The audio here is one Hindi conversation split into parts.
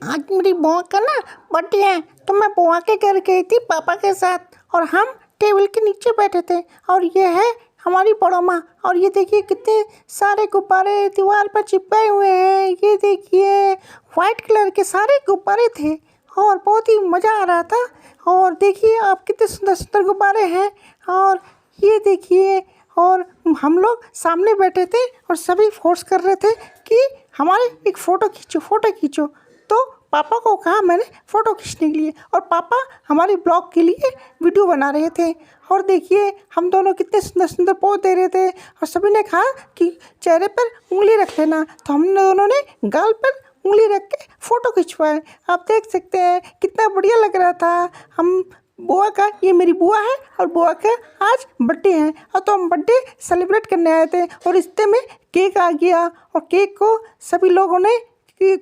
आज मेरी बुआ का ना बर्थडे है, तो मैं बुआ के घर गई थी पापा के साथ और हम टेबल के नीचे बैठे थे। और ये है हमारी बड़ा माँ। और ये देखिए कितने सारे गुब्बारे दीवार पर चिपकाए हुए हैं। ये देखिए वाइट कलर के सारे गुब्बारे थे और बहुत ही मज़ा आ रहा था। और देखिए आप कितने सुंदर सुंदर गुब्बारे हैं। और ये देखिए, और हम लोग सामने बैठे थे और सभी फोर्स कर रहे थे कि हमारे एक फ़ोटो खींचो। तो पापा को कहा मैंने फ़ोटो खींचने के लिए, और पापा हमारे ब्लॉग के लिए वीडियो बना रहे थे। और देखिए हम दोनों कितने सुंदर सुंदर पोज दे रहे थे। और सभी ने कहा कि चेहरे पर उंगली रख लेना, तो हम दोनों ने गाल पर उंगली रख के फ़ोटो खिंचवाए। आप देख सकते हैं कितना बढ़िया लग रहा था। हम बुआ का, ये मेरी बुआ है और बुआ का आज बर्थडे है, और तो हम बर्थडे सेलिब्रेट करने आए थे। और इतने में केक आ गया और केक को सभी लोगों ने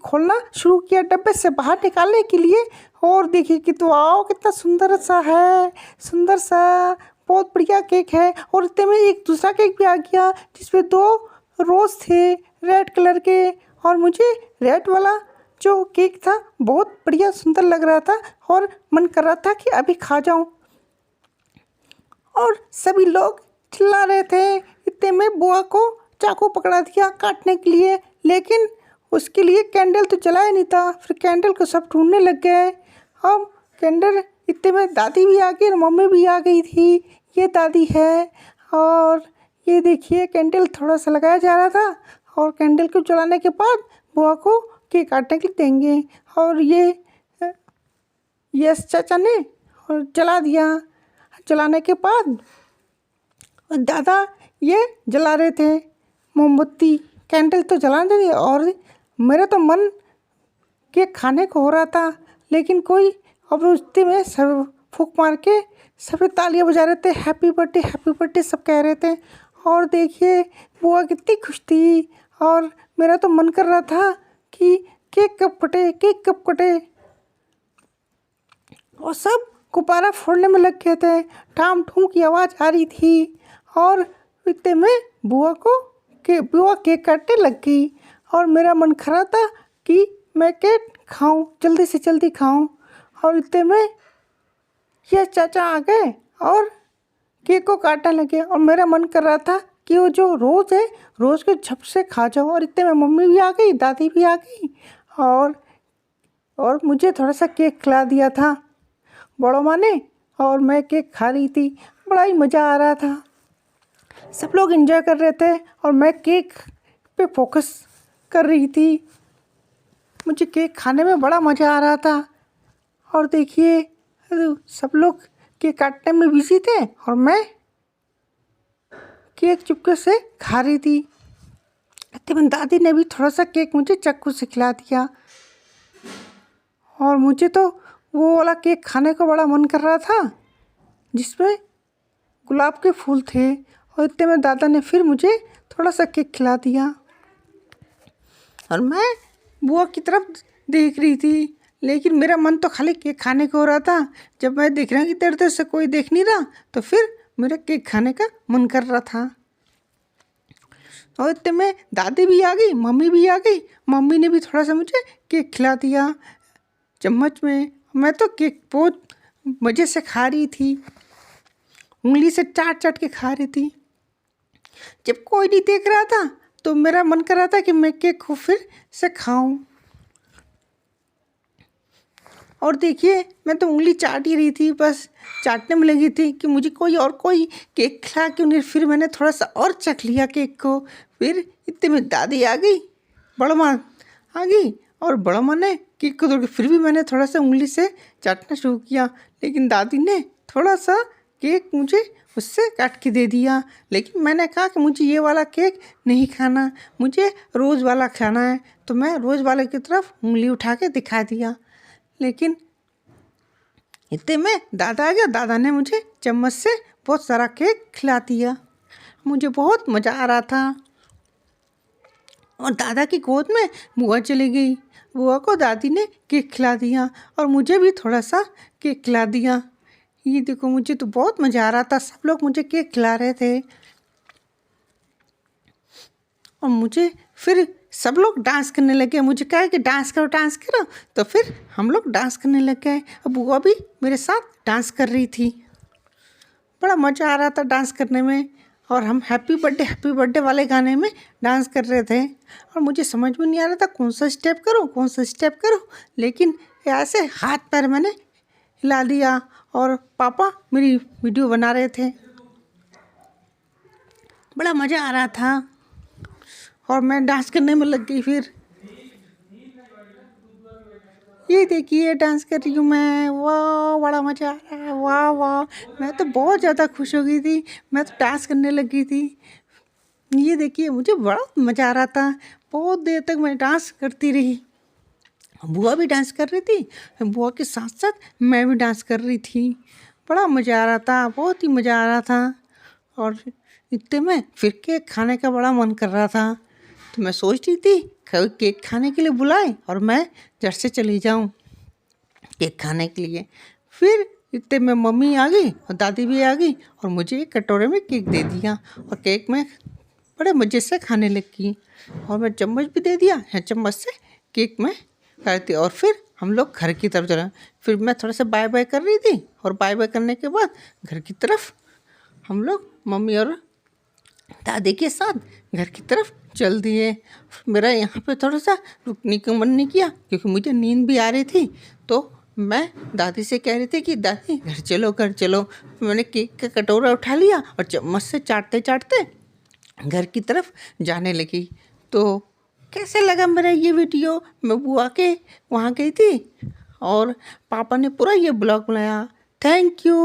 खोलना शुरू किया डब्बे से बाहर निकालने के लिए। और देखिए कि तो वाओ कितना सुंदर सा है, सुंदर सा बहुत बढ़िया केक है। और इतने में एक दूसरा केक भी आ गया जिसमें 2 रोज़ थे रेड कलर के। और मुझे रेड वाला जो केक था बहुत बढ़िया सुंदर लग रहा था और मन कर रहा था कि अभी खा जाऊं। और सभी लोग चिल्ला रहे थे। इतने में बुआ को चाकू पकड़ा दिया काटने के लिए, लेकिन उसके लिए कैंडल तो जलाया नहीं था। फिर कैंडल को सब ढूंढने लग गए। अब कैंडल, इतने में दादी भी आ गई और मम्मी भी आ गई थी। ये दादी है। और ये देखिए कैंडल थोड़ा सा लगाया जा रहा था, और कैंडल को जलाने के बाद बुआ को केक काटने के लिए देंगे। और ये यस चाचा ने और जला दिया। जलाने के बाद दादा ये जला रहे थे मोमबत्ती, कैंडल तो जला दे। और मेरा तो मन केक खाने को हो रहा था, लेकिन कोई अब उतने में सब फूंक मार के सभी तालियां बजा रहे थे, हैप्पी बर्थडे सब कह रहे थे। और देखिए बुआ कितनी खुश थी। और मेरा तो मन कर रहा था कि केक कब कटे। और सब गुब्बारा फोड़ने में लग गए थे, टाम ठूम की आवाज़ आ रही थी। और इतने में बुआ केक काटने लग गई। और मेरा मन कर रहा था कि मैं केक खाऊं, जल्दी से जल्दी खाऊं। और इतने में ये चाचा आ गए और केक को काटने लगे। और मेरा मन कर रहा था कि वो जो रोज़ है, रोज़ के झप से खा जाऊं। और इतने में मम्मी भी आ गई, दादी भी आ गई, और मुझे थोड़ा सा केक खिला दिया था बड़ों माँ ने। और मैं केक खा रही थी, बड़ा ही मज़ा आ रहा था। सब लोग एंजॉय कर रहे थे और मैं केक पे फोकस कर रही थी। मुझे केक खाने में बड़ा मज़ा आ रहा था। और देखिए सब लोग केक काटने में बिजी थे और मैं केक चुपके से खा रही थी। इतने में दादी ने भी थोड़ा सा केक मुझे चाकू से खिला दिया। और मुझे तो वो वाला केक खाने को बड़ा मन कर रहा था जिसमें गुलाब के फूल थे। और इतने में दादा ने फिर मुझे थोड़ा सा केक खिला दिया। और मैं बुआ की तरफ देख रही थी, लेकिन मेरा मन तो खाली केक खाने को हो रहा था। जब मैं देख रहा कि तेरे से कोई देख नहीं रहा, तो फिर मेरा केक खाने का मन कर रहा था। और इतने में दादी भी आ गई, मम्मी भी आ गई। मम्मी ने भी थोड़ा सा मुझे केक खिला दिया चम्मच में। मैं तो केक बहुत मज़े से खा रही थी, उंगली से चाट के खा रही थी। जब कोई नहीं देख रहा था तो मेरा मन कर रहा था कि मैं केक को फिर से खाऊं। और देखिए मैं तो उंगली चाट ही रही थी, बस चाटने में लगी थी कि मुझे कोई केक खिला के उन्हें। फिर मैंने थोड़ा सा और चख लिया केक को। फिर इतने में दादी आ गई, बड़ा माँ आ गई, और बड़ा माँ ने केक को तोड़ के फिर भी मैंने थोड़ा सा उंगली से चाटना शुरू किया, लेकिन दादी ने थोड़ा सा केक मुझे उससे काट के दे दिया। लेकिन मैंने कहा कि मुझे ये वाला केक नहीं खाना, मुझे रोज़ वाला खाना है। तो मैं रोज़ वाले की तरफ उंगली उठा के दिखा दिया। लेकिन इतने में दादा आ गया, दादा ने मुझे चम्मच से बहुत सारा केक खिला दिया। मुझे बहुत मज़ा आ रहा था। और दादा की गोद में बुआ चली गई। बुआ को दादी ने केक खिला दिया और मुझे भी थोड़ा सा केक खिला दिया। ये देखो मुझे तो बहुत मज़ा आ रहा था, सब लोग मुझे केक खिला रहे थे। और मुझे फिर सब लोग डांस करने लगे। मुझे कहा कि डांस करो, तो फिर हम लोग डांस करने लग गए और बुआ भी मेरे साथ डांस कर रही थी। बड़ा मज़ा आ रहा था डांस करने में, और हम हैप्पी बर्थडे वाले गाने में डांस कर रहे थे। और मुझे समझ में नहीं आ रहा था कौन सा स्टेप करूं, लेकिन ऐसे हाथ पैर मैंने हिला दिया और पापा मेरी वीडियो बना रहे थे। बड़ा मज़ा आ रहा था और मैं डांस करने में लग गई। फिर ये देखिए डांस कर रही हूँ मैं, वाह बड़ा मज़ा आ रहा है, वाह वाह। मैं तो बहुत ज़्यादा खुश हो गई थी, मैं तो डांस करने लगी थी। ये देखिए मुझे बड़ा मज़ा आ रहा था, बहुत देर तक मैं डांस करती रही। बुआ भी डांस कर रही थी, बुआ के साथ साथ मैं भी डांस कर रही थी। बड़ा मज़ा आ रहा था, बहुत ही मज़ा आ रहा था। और इतने में फिर केक खाने का बड़ा मन कर रहा था, तो मैं सोच रही थी केक खाने के लिए बुलाए और मैं झट से चली जाऊं केक खाने के लिए। फिर इतने में मम्मी आ गई और दादी भी आ गई और मुझे एक कटोरे में केक दे दिया और केक में बड़े मज़े से खाने लगी। और मैं चम्मच भी दे दिया, चम्मच से केक में खाती। और फिर हम लोग घर की तरफ चले। फिर मैं थोड़ा सा बाय बाय कर रही थी, और बाय बाय करने के बाद घर की तरफ हम लोग मम्मी और दादी के साथ घर की तरफ चल दिए। मेरा यहाँ पे थोड़ा सा रुकने का मन नहीं किया, क्योंकि मुझे नींद भी आ रही थी। तो मैं दादी से कह रही थी कि दादी घर चलो। मैंने केक का कटोरा उठा लिया और चम्मच से चाटते चाटते घर की तरफ जाने लगी। तो कैसे लगा मेरा ये वीडियो? मैं बुआ के वहाँ गई थी और पापा ने पूरा ये ब्लॉग बनाया। Thank you.